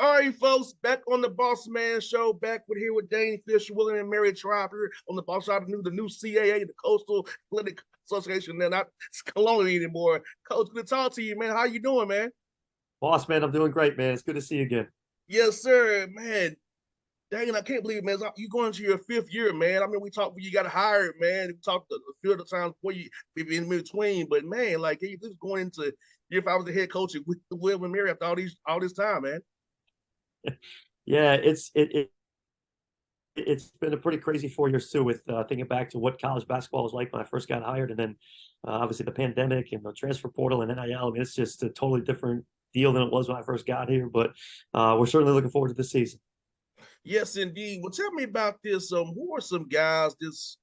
All right, folks, back on the Bossman show, back with here with Dane Fischer, William and Mary Tribe here on the Boss Side of the new CAA, the Coastal Athletic Association. They're not colonial anymore. Coach, good to talk to you, man. How you doing, man? Boss man, I'm doing great, man. It's good to see you again. Yes, sir, man. Dang, I can't believe, man. You going into your fifth year, man. I mean, we talked when you got hired, man. We talked a few of the times before you in between, but man, like hey, this is going into if I was the head coach with Will and Mary after all this time, man. Yeah, it's been a pretty crazy 4 years too. With thinking back to what college basketball was like when I first got hired, and then obviously the pandemic and the transfer portal and NIL. I mean, it's just a totally different deal than it was when I first got here. But we're certainly looking forward to this season. Yes, indeed. Well, tell me about this. Who are some guys this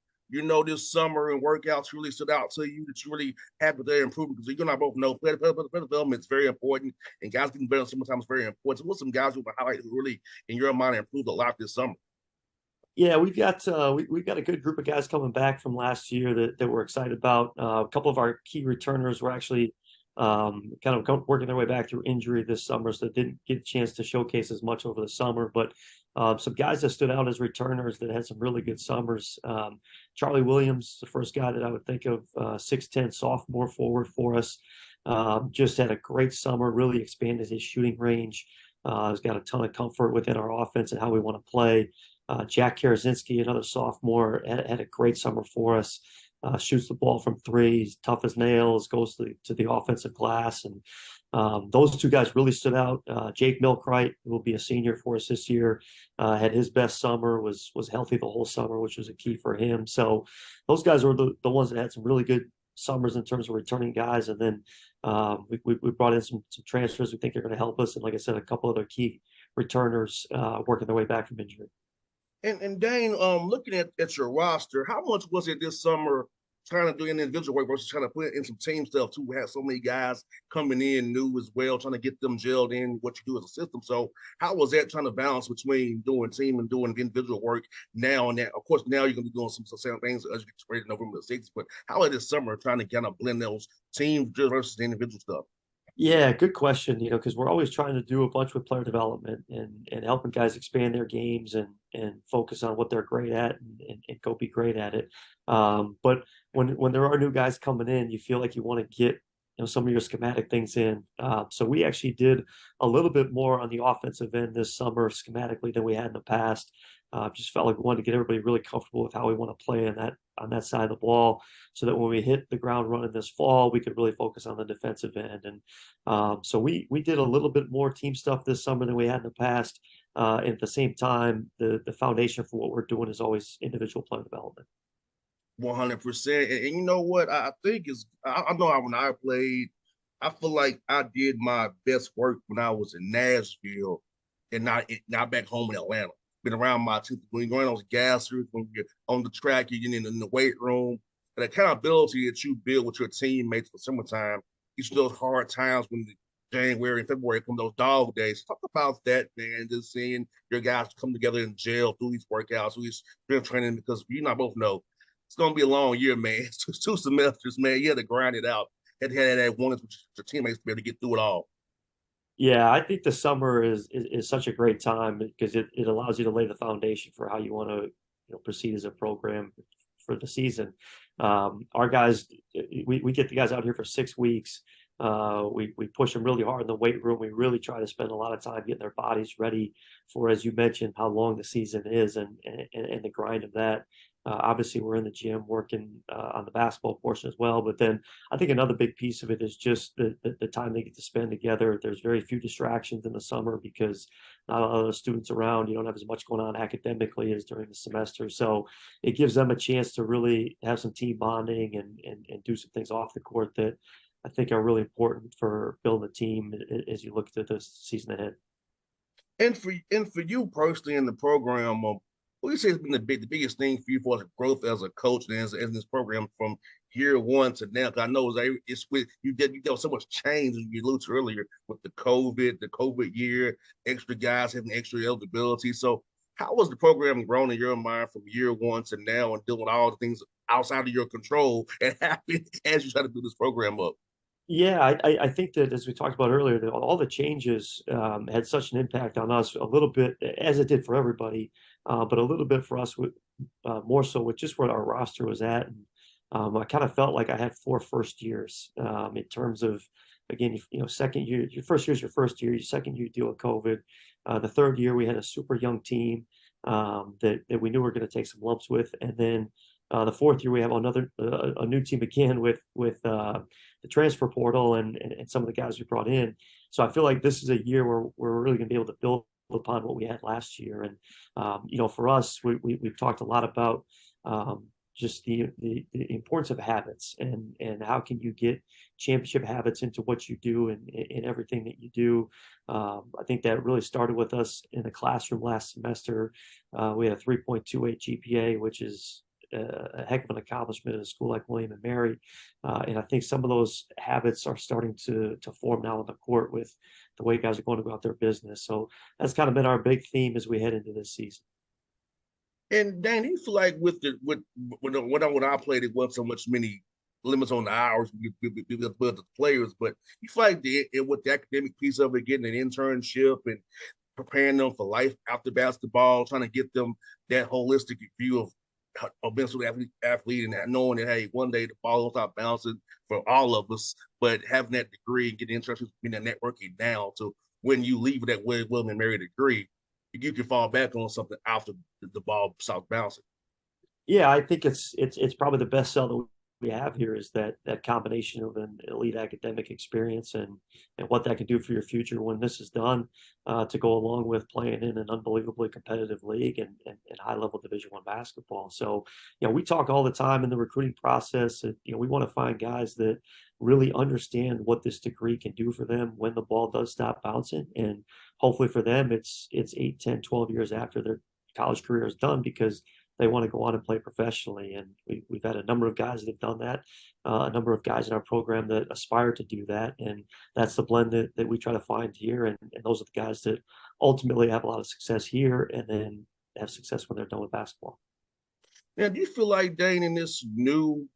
summer and workouts really stood out to you that you really happy with their improvement? Because you and I both know player development is very important, and guys getting better sometimes is very important. So, what's some guys you want to highlight who really, in your mind, improved a lot this summer? Yeah, we've got a good group of guys coming back from last year that we're excited about. A couple of our key returners were actually kind of working their way back through injury this summer, so they didn't get a chance to showcase as much over the summer. But some guys that stood out as returners that had some really good summers. Charlie Williams, the first guy that I would think of, 6'10" sophomore forward for us. Just had a great summer, really expanded his shooting range. He's got a ton of comfort within our offense and how we want to play. Jack Karazinski, another sophomore, had a great summer for us. Shoots the ball from three, he's tough as nails, goes to the offensive glass. And those two guys really stood out. Jake Milkwright, who will be a senior for us this year, had his best summer, was healthy the whole summer, which was a key for him. So those guys were the ones that had some really good summers in terms of returning guys. And then we brought in some transfers we think are going to help us. And like I said, a couple other key returners working their way back from injury. And Dane, looking at your roster, how much was it this summer trying to do an individual work versus trying to put in some team stuff too? We have so many guys coming in new as well, trying to get them gelled in what you do as a system. So how was that trying to balance between doing team and doing individual work now and that? Of course, now you're gonna be doing some same things as you get ready November the 6th, but how is this summer trying to kind of blend those team versus individual stuff? Yeah, good question. Because we're always trying to do a bunch with player development and helping guys expand their games and focus on what they're great at and go be great at it. But when there are new guys coming in, you feel like you want to get some of your schematic things in. So we actually did a little bit more on the offensive end this summer schematically than we had in the past. Just felt like we wanted to get everybody really comfortable with how we want to play on that side of the ball, so that when we hit the ground running this fall, we could really focus on the defensive end. And so we did a little bit more team stuff this summer than we had in the past. And at the same time, the foundation for what we're doing is always individual player development. 100%. And you know what? I think is I know when I played, I feel like I did my best work when I was in Nashville and not back home in Atlanta. Been around my two when you're going on those gassers, when you're on the track, you're in the weight room, and the accountability that you build with your teammates for summertime, these those hard times when the January and February come those dog days. Talk about that, man. Just seeing your guys come together in jail, do these workouts, do these strength training, because you and I both know it's gonna be a long year, man. It's 2 semesters, man. You had to grind it out. Had that one with your teammates to be able to get through it all. Yeah, I think the summer is such a great time because it allows you to lay the foundation for how you want to proceed as a program for the season. Our guys, we get the guys out here for 6 weeks. We push them really hard in the weight room. We really try to spend a lot of time getting their bodies ready for, as you mentioned, how long the season is and the grind of that. Obviously, we're in the gym working on the basketball portion as well. But then I think another big piece of it is just the time they get to spend together. There's very few distractions in the summer because not a lot of students around. You don't have as much going on academically as during the semester. So it gives them a chance to really have some team bonding and do some things off the court that I think are really important for building a team as you look to the season ahead. And for you personally in the program, what do you say has been the biggest thing for you for growth as a coach and as this program from year one to now? 'Cause I know it's with you dealt so much change as you alluded to earlier with the COVID year, extra guys having extra eligibility. So how was the program grown in your mind from year one to now and dealing with all the things outside of your control and happen as you try to do this program up? Yeah, I think that as we talked about earlier, that all the changes had such an impact on us a little bit, as it did for everybody, but a little bit for us with more so with just where our roster was at. And I kind of felt like I had four first years in terms of, again, second year, your first year is your first year, your second year you deal with COVID. The third year we had a super young team that we knew we were going to take some lumps with, and then the fourth year we have another a new team again with the transfer portal and some of the guys we brought in. So I feel like this is a year where we're really going to be able to build upon what we had last year. And for us, we've talked a lot about just the importance of habits and how can you get championship habits into what you do and in everything that you do. I think that really started with us in the classroom last semester. We had a 3.28 GPA, which is a heck of an accomplishment in a school like William and Mary. And I think some of those habits are starting to form now on the court with the way guys are going about their business. So that's kind of been our big theme as we head into this season. And Dan, do you feel like with the with when I played, it wasn't so much many limits on the hours with the players, but you feel like with the academic piece of it, getting an internship and preparing them for life after basketball, trying to get them that holistic view of a mental athlete and knowing that hey, one day the ball will stop bouncing for all of us, but having that degree and getting interested in that networking now, so when you leave with that William and Mary degree, you can fall back on something after the ball stops bouncing. Yeah, I think it's probably the best sell that we have here is that combination of an elite academic experience and what that can do for your future when this is done, to go along with playing in an unbelievably competitive league and high level Division I basketball. So, we talk all the time in the recruiting process. And, we want to find guys that really understand what this degree can do for them when the ball does stop bouncing. And hopefully for them, it's 8, 10, 12 years after their college career is done because they want to go on and play professionally. And we've had a number of guys that have done that, a number of guys in our program that aspire to do that. And that's the blend that we try to find here. And those are the guys that ultimately have a lot of success here and then have success when they're done with basketball. Now, do you feel like Dane in this new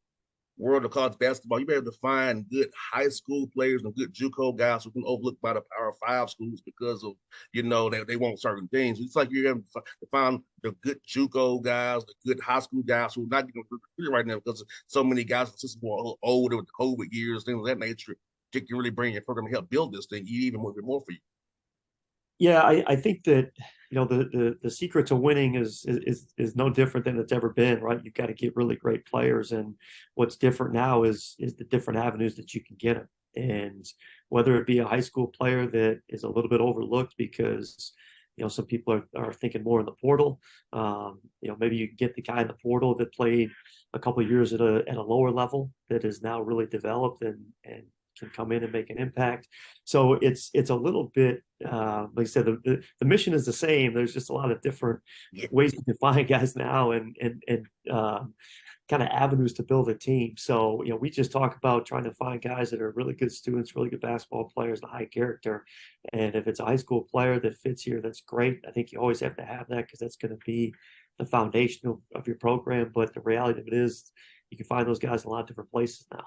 world of college basketball, you be able to find good high school players and good JUCO guys who can overlooked by the Power Five schools because of they want certain things. It's like you're able to find the good JUCO guys, the good high school guys who are not getting recruited right now because so many guys are just more older with the COVID years, things of that nature. You can really bring your program to help build this thing even more for you. Yeah, I think that the secret to winning is no different than it's ever been, right? You've got to get really great players, and what's different now is the different avenues that you can get them. And whether it be a high school player that is a little bit overlooked because some people are thinking more in the portal. Maybe you get the guy in the portal that played a couple of years at a lower level that is now really developed and can come in and make an impact. So it's a little bit like I said, the mission is the same. There's just a lot of different ways you can find guys now and kind of avenues to build a team. So we just talk about trying to find guys that are really good students, really good basketball players, and high character. And if it's a high school player that fits here, that's great. I think you always have to have that because that's going to be the foundation of your program. But the reality of it is, you can find those guys in a lot of different places now.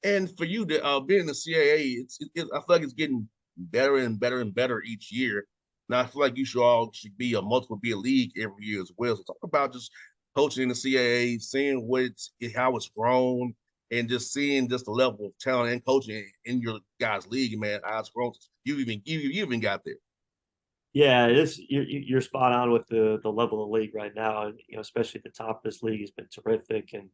And for you to being in the CAA, I feel like it's getting better and better and better each year. Now I feel like you should be a multiple be a league every year as well. So talk about just coaching in the CAA, seeing how it's grown, and just seeing just the level of talent and coaching in your guys' league, man. How it's grown. You even got there. Yeah, it is. You're spot on with the level of the league right now, and especially at the top of this league has been terrific. And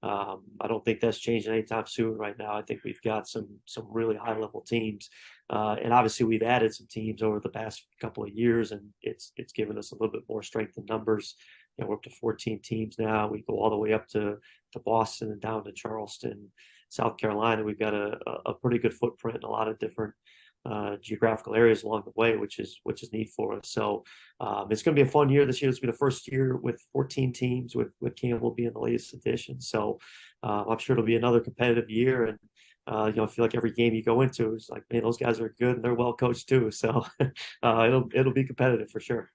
I don't think that's changing anytime soon. Right now, I think we've got some really high level teams, and obviously we've added some teams over the past couple of years, and it's given us a little bit more strength in numbers. We're up to 14 teams now. We go all the way up to Boston and down to Charleston, South Carolina. We've got a pretty good footprint in a lot of different geographical areas along the way, which is neat for us. So it's going to be a fun year this year. It's going to be the first year with 14 teams, with Campbell being the latest addition. So I'm sure it'll be another competitive year. And I feel like every game you go into is like, man, those guys are good and they're well coached too. So it'll be competitive for sure.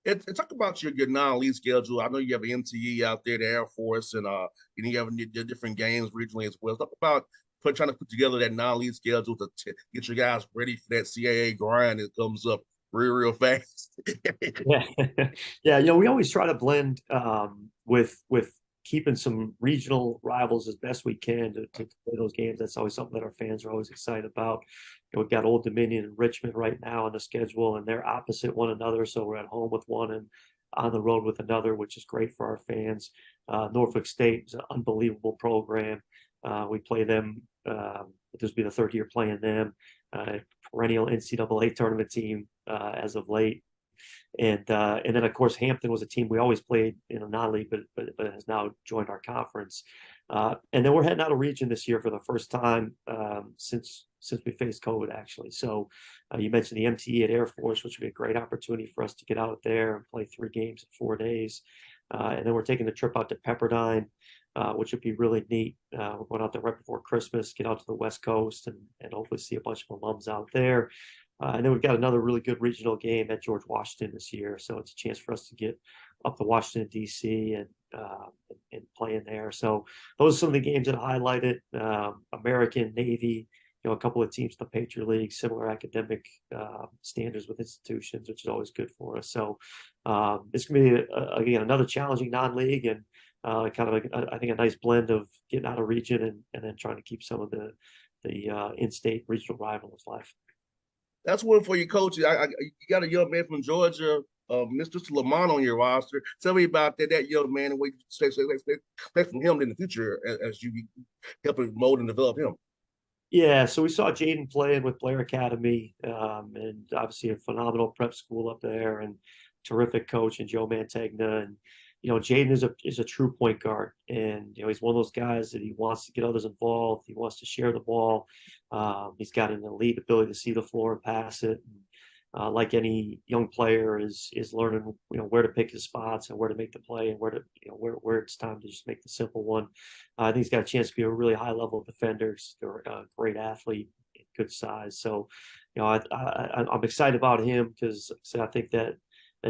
And talk about your non-league schedule. I know you have an MTE out there, the Air Force, and you have the different games regionally as well. Talk about trying to put together that non-league schedule to get you guys ready for that CAA grind that comes up real fast. Yeah, yeah. We always try to blend with keeping some regional rivals as best we can to play those games. That's always something that our fans are always excited about. We've got Old Dominion and Richmond right now on the schedule, and they're opposite one another. So we're at home with one and on the road with another, which is great for our fans. Norfolk State is an unbelievable program. We play them. This will be the third year playing them. Perennial NCAA tournament team as of late. And then of course Hampton was a team we always played in a non-league, but has now joined our conference. And then we're heading out of region this year for the first time since we faced COVID, actually. So you mentioned the MTE at Air Force, which would be a great opportunity for us to get out there and play 3 games in 4 days. And then we're taking a trip out to Pepperdine, which would be really neat. We're going out there right before Christmas, get out to the West Coast, and hopefully see a bunch of alums out there. And then we've got another really good regional game at George Washington this year. So it's a chance for us to get up to Washington, D.C. and play in there. So those are some of the games that I highlighted. American, Navy, a couple of teams in the Patriot League, similar academic standards with institutions, which is always good for us. So it's going to be, again, another challenging non-league and kind of, I think, a nice blend of getting out of region and then trying to keep some of the in-state regional rivals alive. That's one for you, coach. You got a young man from Georgia, Mr. Lamont, on your roster. Tell me about that young man and what you expect from him in the future as you help him mold and develop him. Yeah, so we saw Jaden playing with Blair Academy, and obviously a phenomenal prep school up there, and terrific coach and Joe Mantegna. And Jaden is a true point guard, and he's one of those guys that he wants to get others involved. He wants to share the ball. He's got an elite ability to see the floor and pass it. And, like any young player, is learning where to pick his spots and where to make the play and where to where it's time to just make the simple one. I think he's got a chance to be a really high level defender. He's a great athlete, good size. So, I'm excited about him because I think that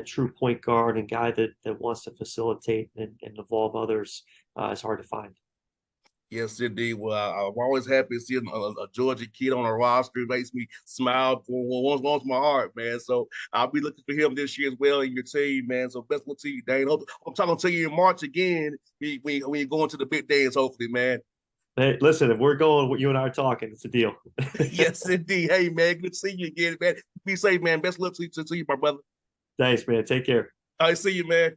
true point guard and guy that wants to facilitate and involve others is hard to find. Yes, indeed. Well, I'm always happy to see a Georgia kid on a roster. It makes me smile for once my heart, man. So I'll be looking for him this year as well in your team, man. So best luck to you, Dane. I'm talking to you in March again when you're going to the big days, hopefully, man. Hey, listen, if we're going, you and I are talking, it's a deal. Yes, indeed. Hey, man, good to see you again, man. Be safe, man. Best luck to you, my brother. Thanks, man. Take care. All right, see you, man.